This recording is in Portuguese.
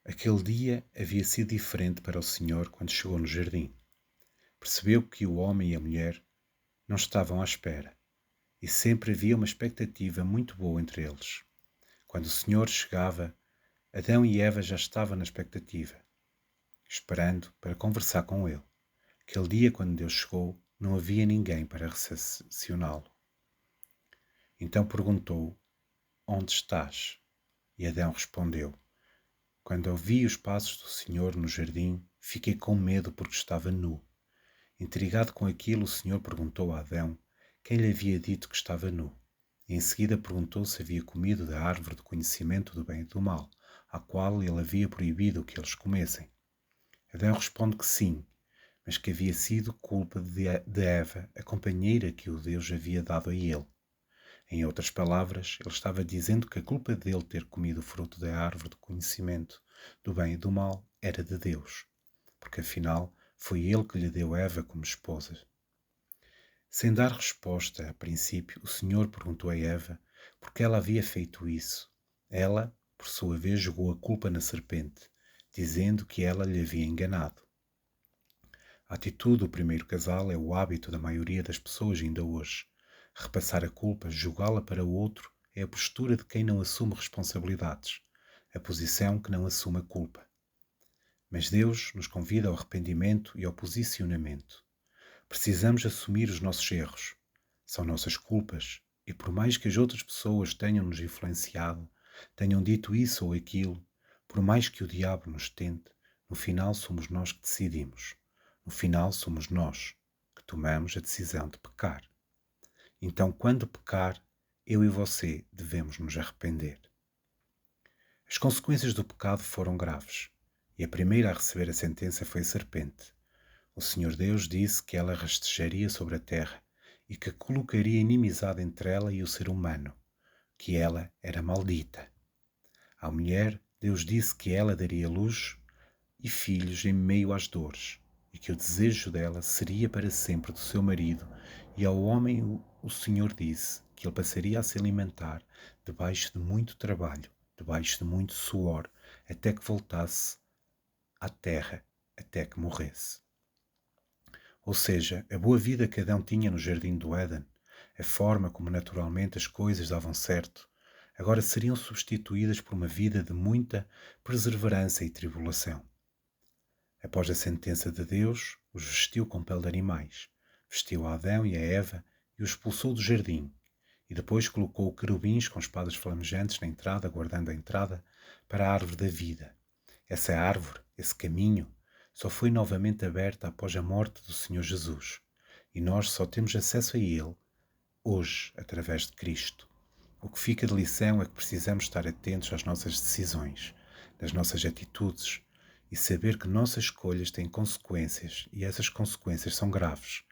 Aquele dia havia sido diferente para o Senhor quando chegou no jardim. Percebeu que o homem e a mulher não estavam à espera, e sempre havia uma expectativa muito boa entre eles. Quando o Senhor chegava, Adão e Eva já estavam na expectativa, esperando para conversar com ele. Aquele dia, quando Deus chegou, não havia ninguém para recepcioná-lo. Então perguntou: Onde estás? E Adão respondeu: Quando ouvi os passos do Senhor no jardim, fiquei com medo porque estava nu. Intrigado com aquilo, o Senhor perguntou a Adão quem lhe havia dito que estava nu. E em seguida perguntou se havia comido da árvore do conhecimento do bem e do mal, a qual ele havia proibido que eles comessem. Adão responde que sim, mas que havia sido culpa de Eva, a companheira que o Deus havia dado a ele. Em outras palavras, ele estava dizendo que a culpa dele ter comido o fruto da árvore do conhecimento do bem e do mal era de Deus, porque afinal foi ele que lhe deu Eva como esposa. Sem dar resposta a princípio, o Senhor perguntou a Eva por que ela havia feito isso. Ela, por sua vez, jogou a culpa na serpente, dizendo que ela lhe havia enganado. A atitude do primeiro casal é o hábito da maioria das pessoas ainda hoje. Repassar a culpa, jogá-la para o outro, é a postura de quem não assume responsabilidades, a posição que não assume a culpa. Mas Deus nos convida ao arrependimento e ao posicionamento. Precisamos assumir os nossos erros. São nossas culpas, e por mais que as outras pessoas tenham nos influenciado, tenham dito isso ou aquilo, por mais que o diabo nos tente, no final somos nós que decidimos. No final somos nós que tomamos a decisão de pecar. Então, quando pecar, eu e você devemos nos arrepender. As consequências do pecado foram graves, e a primeira a receber a sentença foi a serpente. O Senhor Deus disse que ela rastejaria sobre a terra e que colocaria inimizade entre ela e o ser humano, que ela era maldita. À mulher, Deus disse que ela daria luz e filhos em meio às dores, e que o desejo dela seria para sempre do seu marido, e ao homem o Senhor disse que ele passaria a se alimentar debaixo de muito trabalho, debaixo de muito suor, até que voltasse à terra, até que morresse. Ou seja, a boa vida que Adão tinha no jardim do Éden, a forma como naturalmente as coisas davam certo, agora seriam substituídas por uma vida de muita perseverança e tribulação. Após a sentença de Deus, os vestiu com pele de animais, vestiu a Adão e a Eva e os expulsou do jardim, e depois colocou querubins com espadas flamejantes na entrada, guardando a entrada para a árvore da vida. Essa árvore, esse caminho, só foi novamente aberta após a morte do Senhor Jesus, e nós só temos acesso a ele hoje, através de Cristo. O que fica de lição é que precisamos estar atentos às nossas decisões, das nossas atitudes, e saber que nossas escolhas têm consequências, e essas consequências são graves,